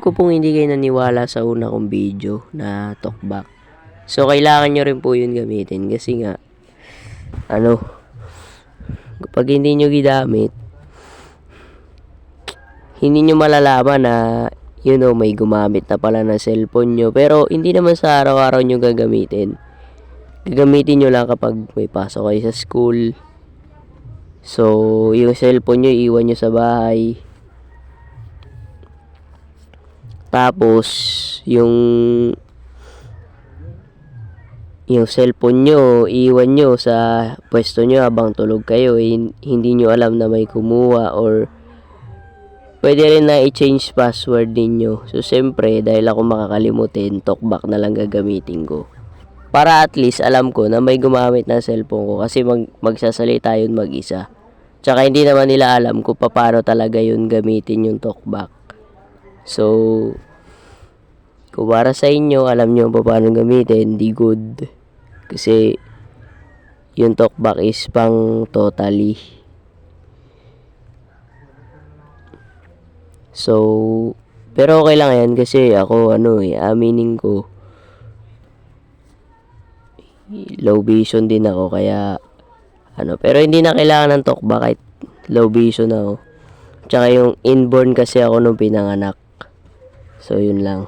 ko pong hindi kayo naniwala sa una kong video na talkback. So, kailangan nyo rin po yun gamitin kasi nga, kapag hindi nyo ginamit, hindi nyo malalaman na, may gumamit na pala ng cellphone nyo. Pero, hindi naman sa araw-araw nyo gagamitin. Gagamitin nyo lang kapag may pasok kayo sa school. So, yung cellphone nyo, iwan nyo sa bahay. Tapos, yung cellphone nyo, iwan nyo sa pwesto nyo habang tulog kayo. Hindi nyo alam na may kumuha or pwede rin na i-change password ninyo. So, siyempre, dahil ako makakalimutin, talkback na lang gagamitin ko. Para at least alam ko na may gumamit ng cellphone ko kasi magsasalita yun mag-isa. Tsaka hindi naman nila alam kung paano talaga yun gamitin yung talkback. So, kung para sa inyo, alam nyo paano gamitin, di good. Kasi, yung talkback is pang totally. So, pero okay lang yan kasi ako, aminin ko, low vision din ako, kaya, pero hindi na kailangan ng talkback kahit low vision ako. Tsaka yung inborn kasi ako nung pinanganak. So, yun lang.